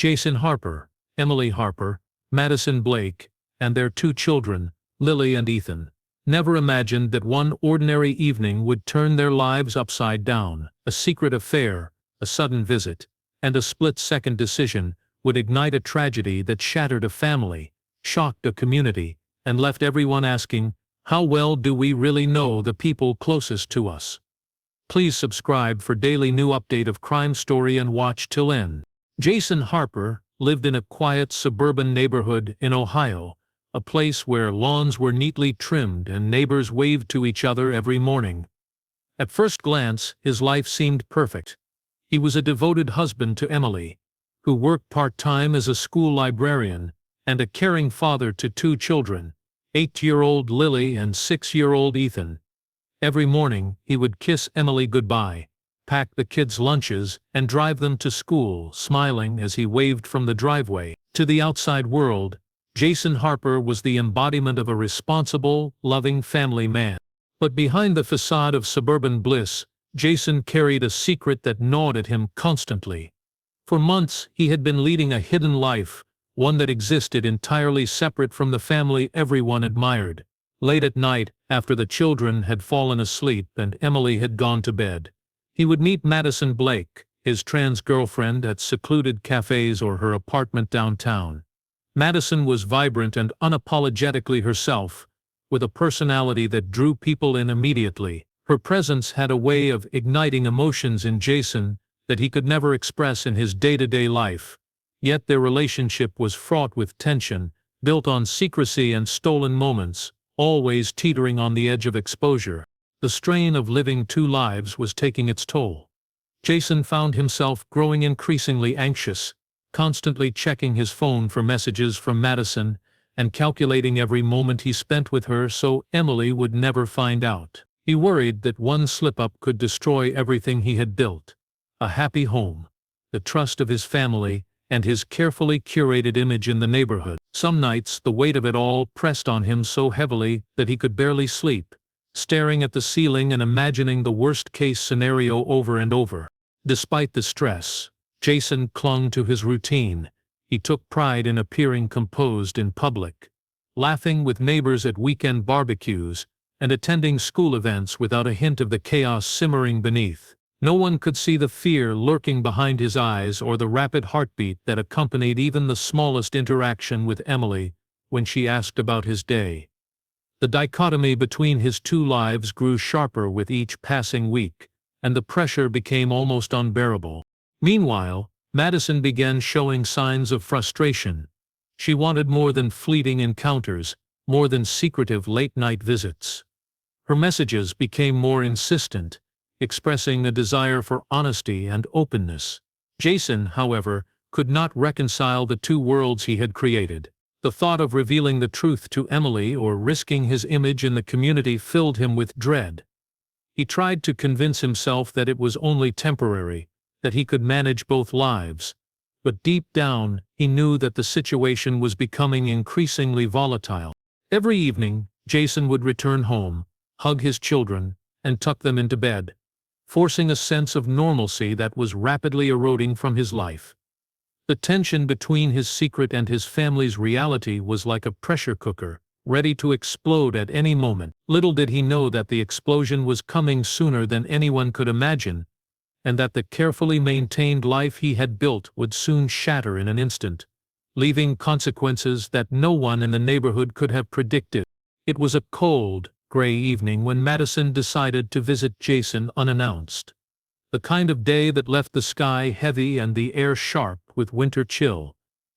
Jason Harper, Emily Harper, Madison Blake, and their two children, Lily and Ethan, never imagined that one ordinary evening would turn their lives upside down. A secret affair, a sudden visit, and a split-second decision would ignite a tragedy that shattered a family, shocked a community, and left everyone asking, how well do we really know the people closest to us? Please subscribe for daily new update of crime story and watch till end. Jason Harper lived in a quiet suburban neighborhood in Ohio, a place where lawns were neatly trimmed and neighbors waved to each other every morning. At first glance, his life seemed perfect. He was a devoted husband to Emily, who worked part-time as a school librarian, and a caring father to two children, 8-year-old Lily and 6-year-old Ethan. Every morning, he would kiss Emily goodbye, pack the kids' lunches, and drive them to school, smiling as he waved from the driveway. To the outside world, Jason Harper was the embodiment of a responsible, loving family man. But behind the facade of suburban bliss, Jason carried a secret that gnawed at him constantly. For months, he had been leading a hidden life, one that existed entirely separate from the family everyone admired. Late at night, after the children had fallen asleep and Emily had gone to bed, he would meet Madison Blake, his trans girlfriend, at secluded cafes or her apartment downtown. Madison was vibrant and unapologetically herself, with a personality that drew people in immediately. Her presence had a way of igniting emotions in Jason that he could never express in his day-to-day life. Yet their relationship was fraught with tension, built on secrecy and stolen moments, always teetering on the edge of exposure. The strain of living two lives was taking its toll. Jason found himself growing increasingly anxious, constantly checking his phone for messages from Madison and calculating every moment he spent with her so Emily would never find out. He worried that one slip-up could destroy everything he had built: a happy home, the trust of his family, and his carefully curated image in the neighborhood. Some nights the weight of it all pressed on him so heavily that he could barely sleep, staring at the ceiling and imagining the worst-case scenario over and over. Despite the stress, Jason clung to his routine. He took pride in appearing composed in public, laughing with neighbors at weekend barbecues, and attending school events without a hint of the chaos simmering beneath. No one could see the fear lurking behind his eyes or the rapid heartbeat that accompanied even the smallest interaction with Emily when she asked about his day. The dichotomy between his two lives grew sharper with each passing week, and the pressure became almost unbearable. Meanwhile, Madison began showing signs of frustration. She wanted more than fleeting encounters, more than secretive late-night visits. Her messages became more insistent, expressing a desire for honesty and openness. Jason, however, could not reconcile the two worlds he had created. The thought of revealing the truth to Emily or risking his image in the community filled him with dread. He tried to convince himself that it was only temporary, that he could manage both lives, but deep down, he knew that the situation was becoming increasingly volatile. Every evening, Jason would return home, hug his children, and tuck them into bed, forcing a sense of normalcy that was rapidly eroding from his life. The tension between his secret and his family's reality was like a pressure cooker, ready to explode at any moment. Little did he know that the explosion was coming sooner than anyone could imagine, and that the carefully maintained life he had built would soon shatter in an instant, leaving consequences that no one in the neighborhood could have predicted. It was a cold, gray evening when Madison decided to visit Jason unannounced. The kind of day that left the sky heavy and the air sharp with winter chill.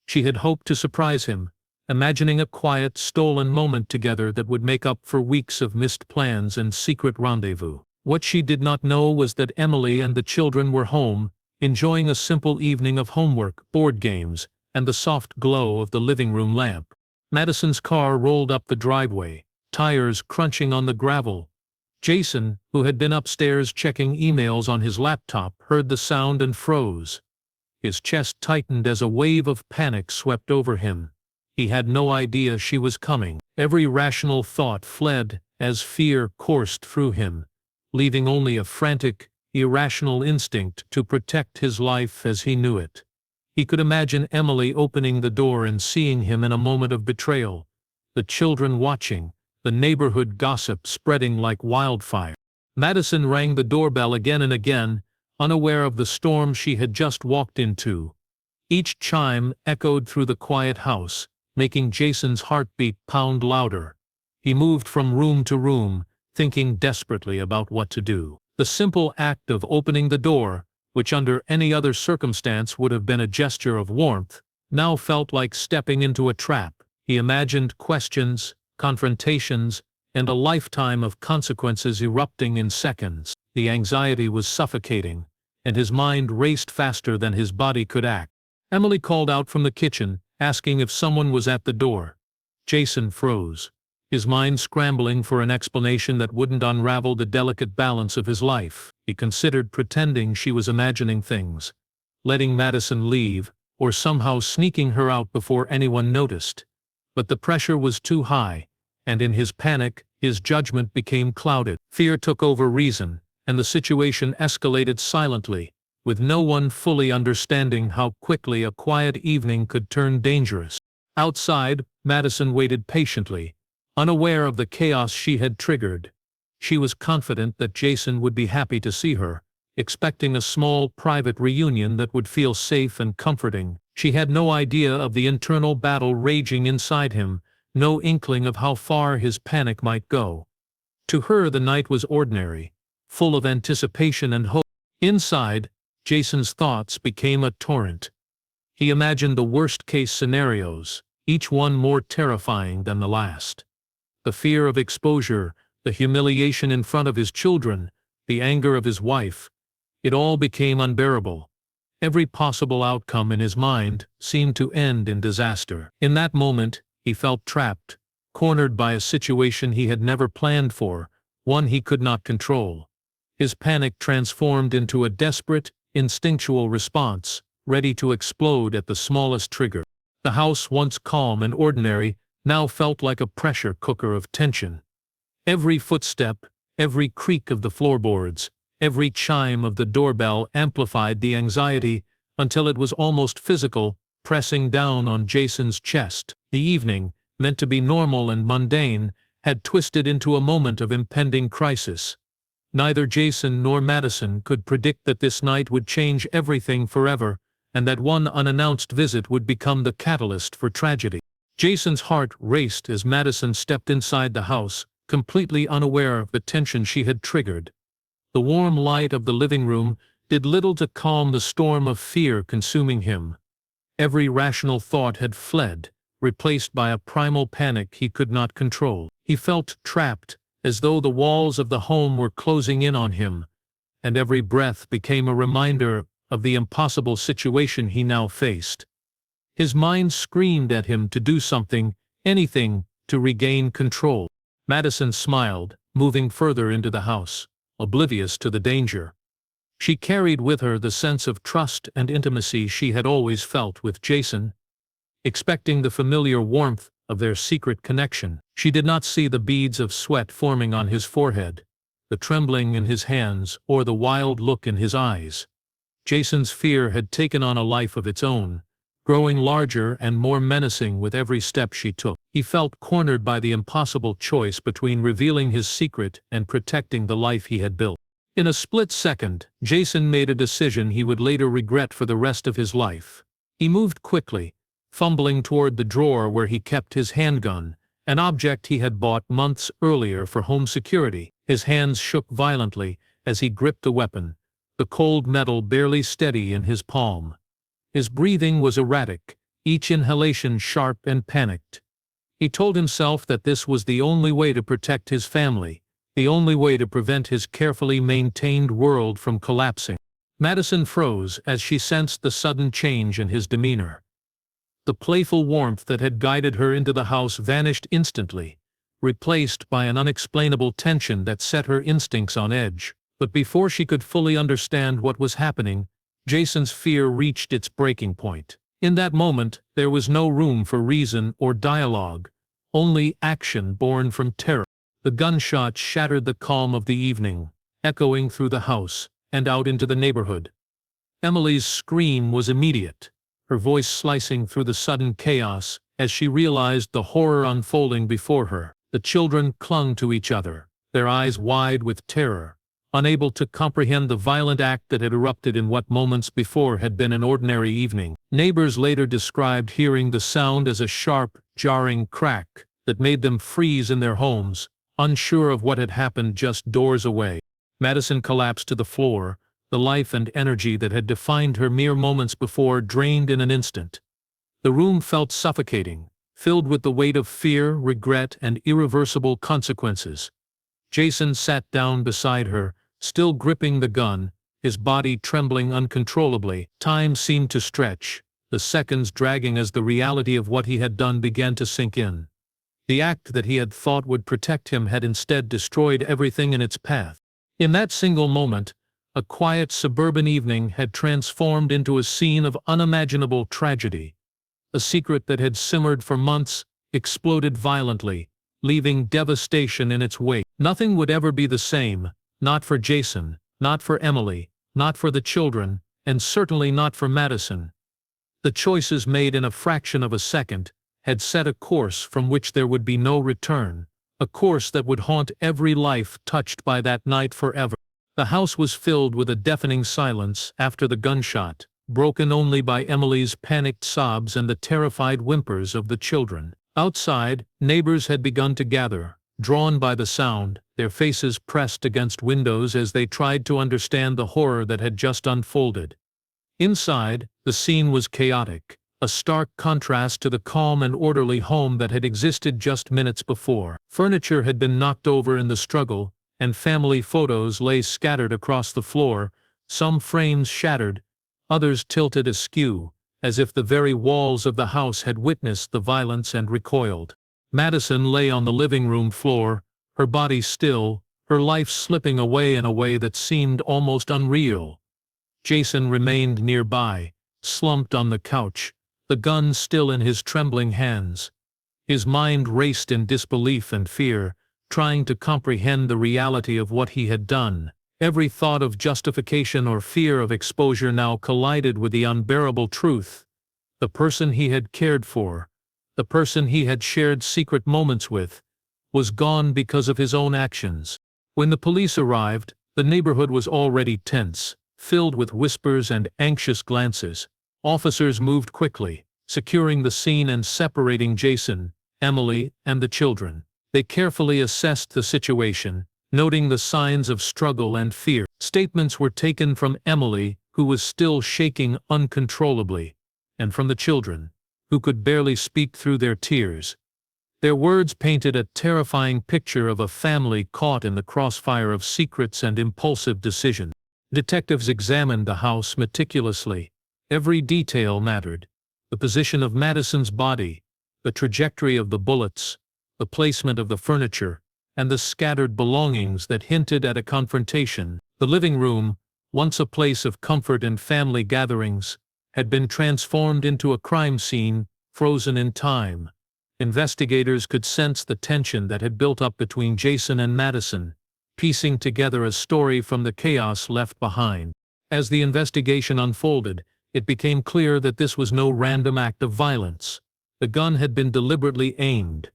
She had hoped to surprise him, imagining a quiet, stolen moment together that would make up for weeks of missed plans and secret rendezvous. What she did not know was that Emily and the children were home, enjoying a simple evening of homework, board games, and the soft glow of the living room lamp. Madison's car rolled up the driveway, tires crunching on the gravel. Jason, who had been upstairs checking emails on his laptop, heard the sound and froze. His chest tightened as a wave of panic swept over him. He had no idea she was coming. Every rational thought fled as fear coursed through him, leaving only a frantic, irrational instinct to protect his life as he knew it. He could imagine Emily opening the door and seeing him in a moment of betrayal, the children watching, the neighborhood gossip spreading like wildfire. Madison rang the doorbell again and again, unaware of the storm she had just walked into. Each chime echoed through the quiet house, making Jason's heartbeat pound louder. He moved from room to room, thinking desperately about what to do. The simple act of opening the door, which under any other circumstance would have been a gesture of warmth, now felt like stepping into a trap. He imagined questions, confrontations, and a lifetime of consequences erupting in seconds. The anxiety was suffocating, and his mind raced faster than his body could act. Emily called out from the kitchen, asking if someone was at the door. Jason froze, his mind scrambling for an explanation that wouldn't unravel the delicate balance of his life. He considered pretending she was imagining things, letting Madison leave, or somehow sneaking her out before anyone noticed. But the pressure was too high, and in his panic, his judgment became clouded. Fear took over reason, and the situation escalated silently, with no one fully understanding how quickly a quiet evening could turn dangerous. Outside, Madison waited patiently, unaware of the chaos she had triggered. She was confident that Jason would be happy to see her, expecting a small private reunion that would feel safe and comforting. She had no idea of the internal battle raging inside him, no inkling of how far his panic might go. To her the night was ordinary, full of anticipation and hope. Inside, Jason's thoughts became a torrent. He imagined the worst-case scenarios, each one more terrifying than the last. The fear of exposure, the humiliation in front of his children, the anger of his wife, it all became unbearable. Every possible outcome in his mind seemed to end in disaster. In that moment, he felt trapped, cornered by a situation he had never planned for, one he could not control. His panic transformed into a desperate, instinctual response, ready to explode at the smallest trigger. The house, once calm and ordinary, now felt like a pressure cooker of tension. Every footstep, every creak of the floorboards, every chime of the doorbell amplified the anxiety until it was almost physical, pressing down on Jason's chest. The evening, meant to be normal and mundane, had twisted into a moment of impending crisis. Neither Jason nor Madison could predict that this night would change everything forever, and that one unannounced visit would become the catalyst for tragedy. Jason's heart raced as Madison stepped inside the house, completely unaware of the tension she had triggered. The warm light of the living room did little to calm the storm of fear consuming him. Every rational thought had fled, replaced by a primal panic he could not control. He felt trapped, as though the walls of the home were closing in on him, and every breath became a reminder of the impossible situation he now faced. His mind screamed at him to do something, anything, to regain control. Madison smiled, moving further into the house, oblivious to the danger. She carried with her the sense of trust and intimacy she had always felt with Jason, expecting the familiar warmth of their secret connection. She did not see the beads of sweat forming on his forehead, the trembling in his hands, or the wild look in his eyes. Jason's fear had taken on a life of its own, growing larger and more menacing with every step she took. He felt cornered by the impossible choice between revealing his secret and protecting the life he had built. In a split second, Jason made a decision he would later regret for the rest of his life. He moved quickly, fumbling toward the drawer where he kept his handgun, an object he had bought months earlier for home security. His hands shook violently as he gripped the weapon, the cold metal barely steady in his palm. His breathing was erratic, each inhalation sharp and panicked. He told himself that this was the only way to protect his family, the only way to prevent his carefully maintained world from collapsing. Madison froze as she sensed the sudden change in his demeanor. The playful warmth that had guided her into the house vanished instantly, replaced by an unexplainable tension that set her instincts on edge. But before she could fully understand what was happening, Jason's fear reached its breaking point. In that moment, there was no room for reason or dialogue, only action born from terror. The gunshot shattered the calm of the evening, echoing through the house and out into the neighborhood. Emily's scream was immediate, her voice slicing through the sudden chaos as she realized the horror unfolding before her. The children clung to each other, their eyes wide with terror, unable to comprehend the violent act that had erupted in what moments before had been an ordinary evening. Neighbors later described hearing the sound as a sharp, jarring crack that made them freeze in their homes, unsure of what had happened just doors away. Madison collapsed to the floor, the life and energy that had defined her mere moments before drained in an instant. The room felt suffocating, filled with the weight of fear, regret, and irreversible consequences. Jason sat down beside her, still gripping the gun, his body trembling uncontrollably. Time seemed to stretch, the seconds dragging as the reality of what he had done began to sink in. The act that he had thought would protect him had instead destroyed everything in its path. In that single moment, a quiet suburban evening had transformed into a scene of unimaginable tragedy. A secret that had simmered for months exploded violently, leaving devastation in its wake. Nothing would ever be the same, not for Jason, not for Emily, not for the children, and certainly not for Madison. The choices made in a fraction of a second had set a course from which there would be no return, a course that would haunt every life touched by that night forever. The house was filled with a deafening silence after the gunshot, broken only by Emily's panicked sobs and the terrified whimpers of the children. Outside, neighbors had begun to gather, drawn by the sound, their faces pressed against windows as they tried to understand the horror that had just unfolded. Inside, the scene was chaotic, a stark contrast to the calm and orderly home that had existed just minutes before. Furniture had been knocked over in the struggle, and family photos lay scattered across the floor, some frames shattered, others tilted askew, as if the very walls of the house had witnessed the violence and recoiled. Madison lay on the living room floor, her body still, her life slipping away in a way that seemed almost unreal. Jason remained nearby, slumped on the couch, the gun still in his trembling hands. His mind raced in disbelief and fear, trying to comprehend the reality of what he had done. Every thought of justification or fear of exposure now collided with the unbearable truth. The person he had cared for, the person he had shared secret moments with, was gone because of his own actions. When the police arrived, the neighborhood was already tense, filled with whispers and anxious glances. Officers moved quickly, securing the scene and separating Jason, Emily, and the children. They carefully assessed the situation, noting the signs of struggle and fear. Statements were taken from Emily, who was still shaking uncontrollably, and from the children, who could barely speak through their tears. Their words painted a terrifying picture of a family caught in the crossfire of secrets and impulsive decisions. Detectives examined the house meticulously. Every detail mattered: the position of Madison's body, the trajectory of the bullets, the placement of the furniture, and the scattered belongings that hinted at a confrontation. The living room, once a place of comfort and family gatherings, had been transformed into a crime scene, frozen in time. Investigators could sense the tension that had built up between Jason and Madison, piecing together a story from the chaos left behind. As the investigation unfolded, it became clear that this was no random act of violence. The gun had been deliberately aimed,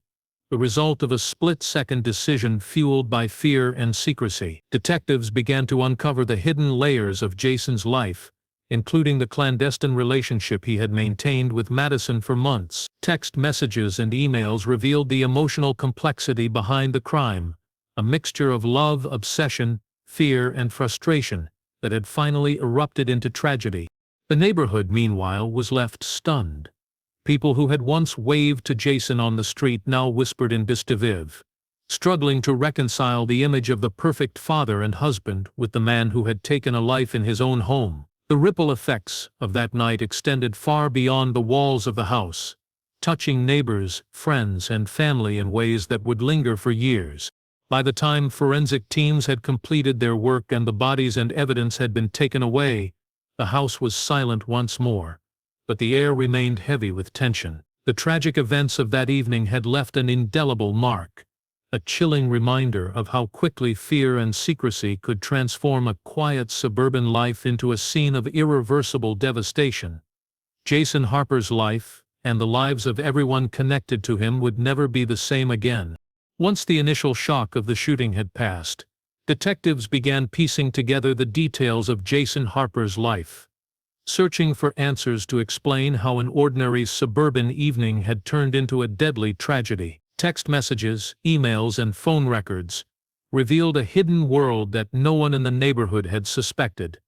the result of a split-second decision fueled by fear and secrecy. Detectives began to uncover the hidden layers of Jason's life, including the clandestine relationship he had maintained with Madison for months. Text messages and emails revealed the emotional complexity behind the crime, a mixture of love, obsession, fear, and frustration that had finally erupted into tragedy. The neighborhood, meanwhile, was left stunned. People who had once waved to Jason on the street now whispered in disbelief, struggling to reconcile the image of the perfect father and husband with the man who had taken a life in his own home. The ripple effects of that night extended far beyond the walls of the house, touching neighbors, friends, and family in ways that would linger for years. By the time forensic teams had completed their work and the bodies and evidence had been taken away, the house was silent once more, but the air remained heavy with tension. The tragic events of that evening had left an indelible mark, a chilling reminder of how quickly fear and secrecy could transform a quiet suburban life into a scene of irreversible devastation. Jason Harper's life, and the lives of everyone connected to him, would never be the same again. Once the initial shock of the shooting had passed, detectives began piecing together the details of Jason Harper's life, searching for answers to explain how an ordinary suburban evening had turned into a deadly tragedy. Text messages, emails, and phone records revealed a hidden world that no one in the neighborhood had suspected.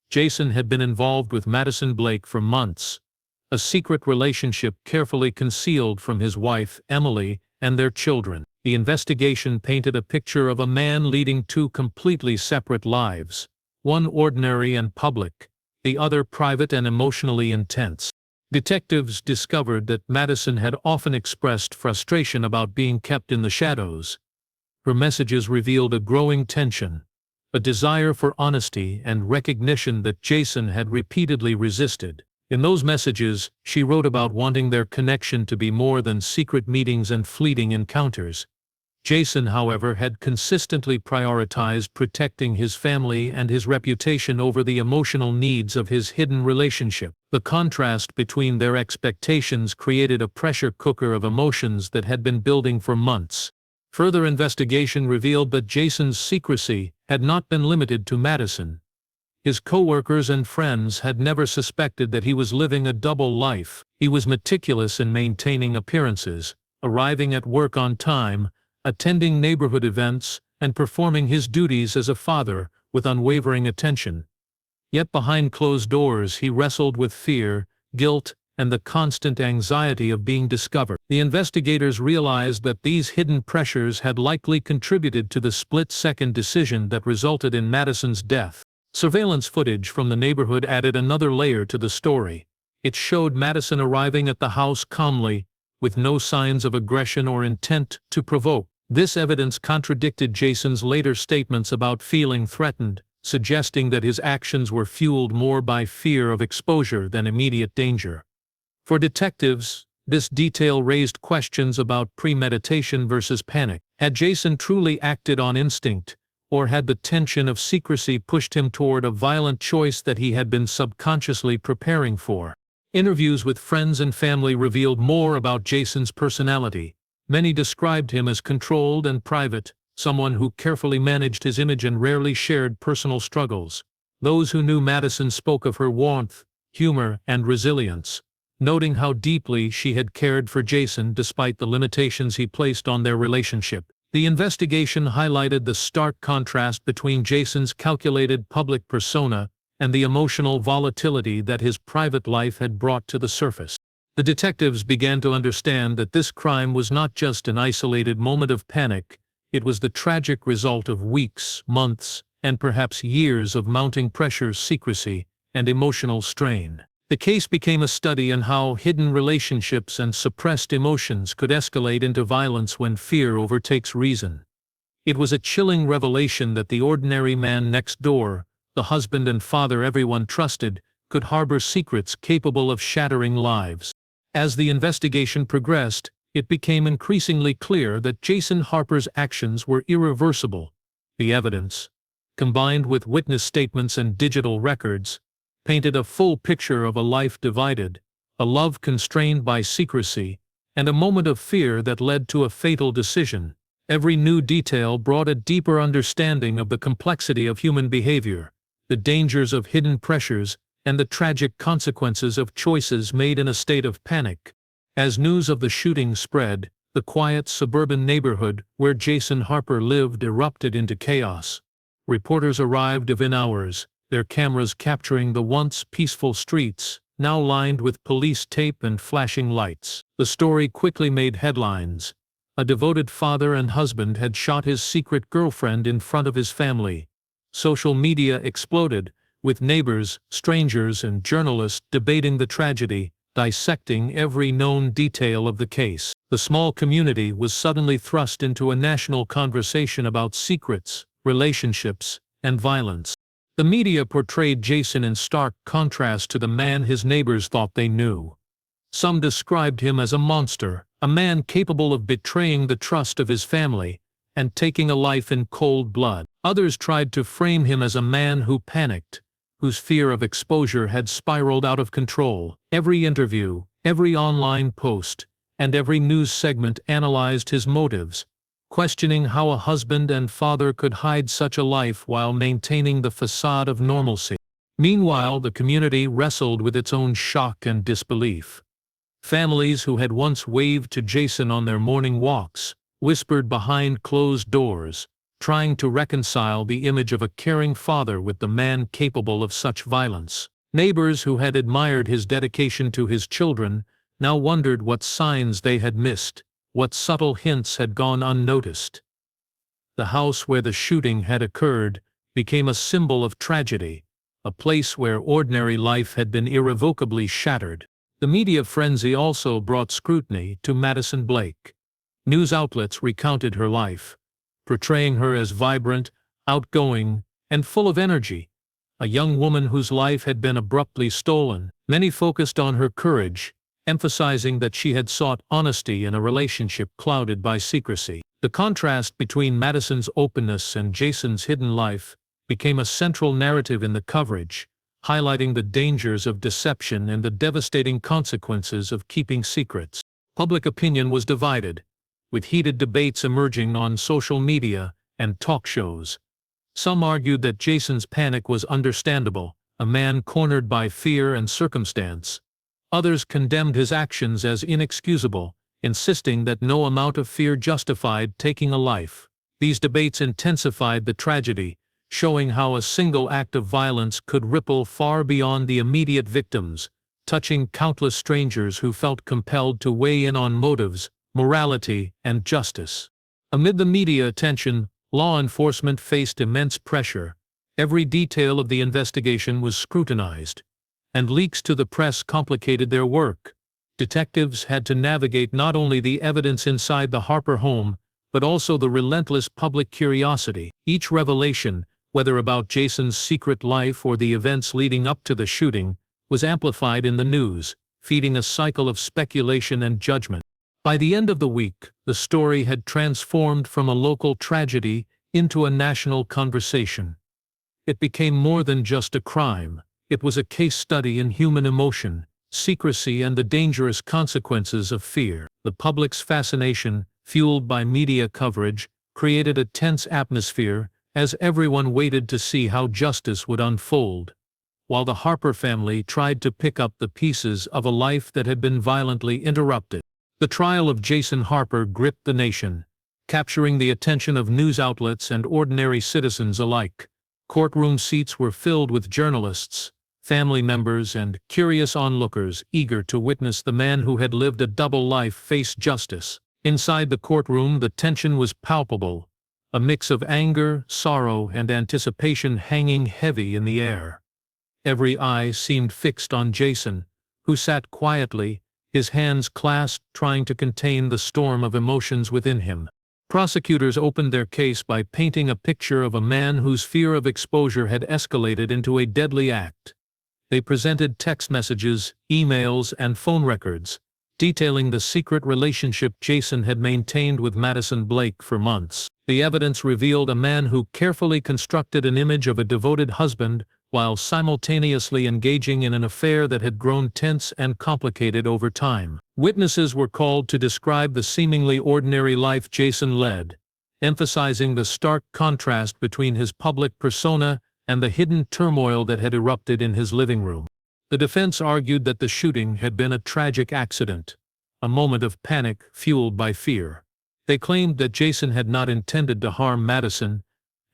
Jason had been involved with Madison Blake for months, a secret relationship carefully concealed from his wife, Emily, and their children. The investigation painted a picture of a man leading two completely separate lives, one ordinary and public, the other private and emotionally intense. Detectives discovered that Madison had often expressed frustration about being kept in the shadows. Her messages revealed a growing tension, a desire for honesty and recognition that Jason had repeatedly resisted. In those messages, she wrote about wanting their connection to be more than secret meetings and fleeting encounters. Jason, however, had consistently prioritized protecting his family and his reputation over the emotional needs of his hidden relationship. The contrast between their expectations created a pressure cooker of emotions that had been building for months. Further investigation revealed that Jason's secrecy had not been limited to Madison. His co-workers and friends had never suspected that he was living a double life. He was meticulous in maintaining appearances, arriving at work on time, attending neighborhood events, and performing his duties as a father with unwavering attention. Yet behind closed doors he wrestled with fear, guilt, and the constant anxiety of being discovered. The investigators realized that these hidden pressures had likely contributed to the split-second decision that resulted in Madison's death. Surveillance footage from the neighborhood added another layer to the story. It showed Madison arriving at the house calmly, with no signs of aggression or intent to provoke. This evidence contradicted Jason's later statements about feeling threatened, suggesting that his actions were fueled more by fear of exposure than immediate danger. For detectives, this detail raised questions about premeditation versus panic. Had Jason truly acted on instinct, or had the tension of secrecy pushed him toward a violent choice that he had been subconsciously preparing for? Interviews with friends and family revealed more about Jason's personality. Many described him as controlled and private, someone who carefully managed his image and rarely shared personal struggles. Those who knew Madison spoke of her warmth, humor, and resilience, noting how deeply she had cared for Jason despite the limitations he placed on their relationship. The investigation highlighted the stark contrast between Jason's calculated public persona and the emotional volatility that his private life had brought to the surface. The detectives began to understand that this crime was not just an isolated moment of panic, it was the tragic result of weeks, months, and perhaps years of mounting pressure, secrecy, and emotional strain. The case became a study in how hidden relationships and suppressed emotions could escalate into violence when fear overtakes reason. It was a chilling revelation that the ordinary man next door, the husband and father everyone trusted, could harbor secrets capable of shattering lives. As the investigation progressed, it became increasingly clear that Jason Harper's actions were irreversible. The evidence, combined with witness statements and digital records, painted a full picture of a life divided, a love constrained by secrecy, and a moment of fear that led to a fatal decision. Every new detail brought a deeper understanding of the complexity of human behavior, the dangers of hidden pressures, and the tragic consequences of choices made in a state of panic. As news of the shooting spread, the quiet suburban neighborhood where Jason Harper lived erupted into chaos. Reporters arrived within hours, their cameras capturing the once peaceful streets, now lined with police tape and flashing lights. The story quickly made headlines. A devoted father and husband had shot his secret girlfriend in front of his family. Social media exploded, with neighbors, strangers, and journalists debating the tragedy, dissecting every known detail of the case. The small community was suddenly thrust into a national conversation about secrets, relationships, and violence. The media portrayed Jason in stark contrast to the man his neighbors thought they knew. Some described him as a monster, a man capable of betraying the trust of his family and taking a life in cold blood. Others tried to frame him as a man who panicked, whose fear of exposure had spiraled out of control. Every interview, every online post, and every news segment analyzed his motives, questioning how a husband and father could hide such a life while maintaining the facade of normalcy. Meanwhile, the community wrestled with its own shock and disbelief. Families who had once waved to Jason on their morning walks whispered behind closed doors, trying to reconcile the image of a caring father with the man capable of such violence. Neighbors who had admired his dedication to his children now wondered what signs they had missed, what subtle hints had gone unnoticed. The house where the shooting had occurred became a symbol of tragedy, a place where ordinary life had been irrevocably shattered. The media frenzy also brought scrutiny to Madison Blake. News outlets recounted her life, portraying her as vibrant, outgoing, and full of energy, a young woman whose life had been abruptly stolen. Many focused on her courage, emphasizing that she had sought honesty in a relationship clouded by secrecy. The contrast between Madison's openness and Jason's hidden life became a central narrative in the coverage, highlighting the dangers of deception and the devastating consequences of keeping secrets. Public opinion was divided, with heated debates emerging on social media and talk shows. Some argued that Jason's panic was understandable, a man cornered by fear and circumstance. Others condemned his actions as inexcusable, insisting that no amount of fear justified taking a life. These debates intensified the tragedy, showing how a single act of violence could ripple far beyond the immediate victims, touching countless strangers who felt compelled to weigh in on motives, morality, and justice. Amid the media attention, law enforcement faced immense pressure. Every detail of the investigation was scrutinized, and leaks to the press complicated their work. Detectives had to navigate not only the evidence inside the Harper home, but also the relentless public curiosity. Each revelation, whether about Jason's secret life or the events leading up to the shooting, was amplified in the news, feeding a cycle of speculation and judgment. By the end of the week, the story had transformed from a local tragedy into a national conversation. It became more than just a crime. It was a case study in human emotion, secrecy, and the dangerous consequences of fear. The public's fascination, fueled by media coverage, created a tense atmosphere as everyone waited to see how justice would unfold, while the Harper family tried to pick up the pieces of a life that had been violently interrupted. The trial of Jason Harper gripped the nation, capturing the attention of news outlets and ordinary citizens alike. Courtroom seats were filled with journalists, family members, and curious onlookers eager to witness the man who had lived a double life face justice. Inside the courtroom, the tension was palpable, a mix of anger, sorrow, and anticipation hanging heavy in the air. Every eye seemed fixed on Jason, who sat quietly, his hands clasped, trying to contain the storm of emotions within him. Prosecutors opened their case by painting a picture of a man whose fear of exposure had escalated into a deadly act. They presented text messages, emails, and phone records, detailing the secret relationship Jason had maintained with Madison Blake for months. The evidence revealed a man who carefully constructed an image of a devoted husband while simultaneously engaging in an affair that had grown tense and complicated over time. Witnesses were called to describe the seemingly ordinary life Jason led, emphasizing the stark contrast between his public persona and the hidden turmoil that had erupted in his living room. The defense argued that the shooting had been a tragic accident, a moment of panic fueled by fear. They claimed that Jason had not intended to harm Madison,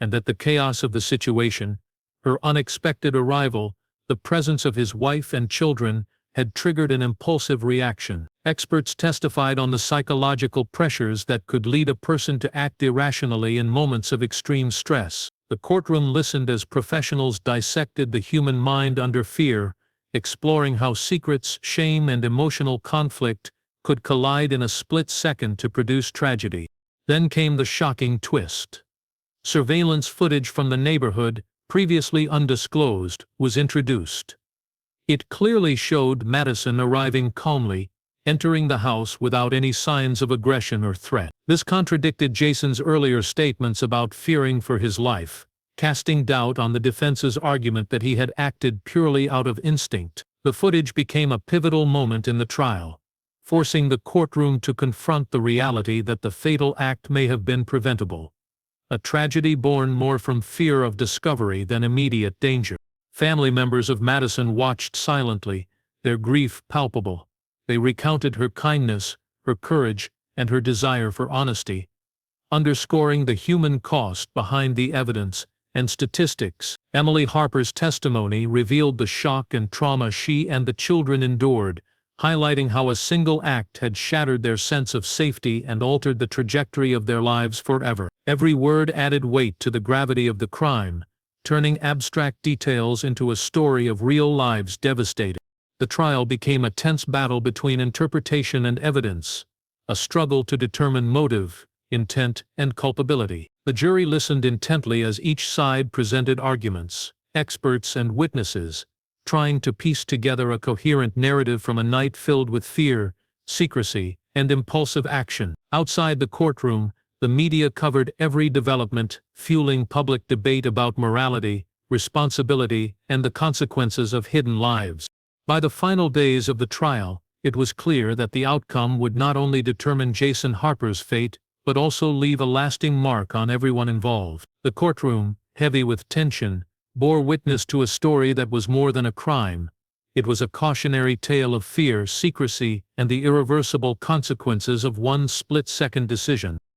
and that the chaos of the situation, her unexpected arrival, the presence of his wife and children, had triggered an impulsive reaction. Experts testified on the psychological pressures that could lead a person to act irrationally in moments of extreme stress. The courtroom listened as professionals dissected the human mind under fear, exploring how secrets, shame, and emotional conflict could collide in a split second to produce tragedy. Then came the shocking twist. Surveillance footage from the neighborhood, previously undisclosed, was introduced. It clearly showed Madison arriving calmly, entering the house without any signs of aggression or threat. This contradicted Jason's earlier statements about fearing for his life, casting doubt on the defense's argument that he had acted purely out of instinct. The footage became a pivotal moment in the trial, forcing the courtroom to confront the reality that the fatal act may have been preventable. A tragedy born more from fear of discovery than immediate danger. Family members of Madison watched silently, their grief palpable. They recounted her kindness, her courage, and her desire for honesty, underscoring the human cost behind the evidence and statistics. Emily Harper's testimony revealed the shock and trauma she and the children endured, highlighting how a single act had shattered their sense of safety and altered the trajectory of their lives forever. Every word added weight to the gravity of the crime, turning abstract details into a story of real lives devastated. The trial became a tense battle between interpretation and evidence, a struggle to determine motive, intent, and culpability. The jury listened intently as each side presented arguments, experts, and witnesses, trying to piece together a coherent narrative from a night filled with fear, secrecy, and impulsive action. Outside the courtroom, the media covered every development, fueling public debate about morality, responsibility, and the consequences of hidden lives. By the final days of the trial, it was clear that the outcome would not only determine Jason Harper's fate, but also leave a lasting mark on everyone involved. The courtroom, heavy with tension, bore witness to a story that was more than a crime. It was a cautionary tale of fear, secrecy, and the irreversible consequences of one split-second decision.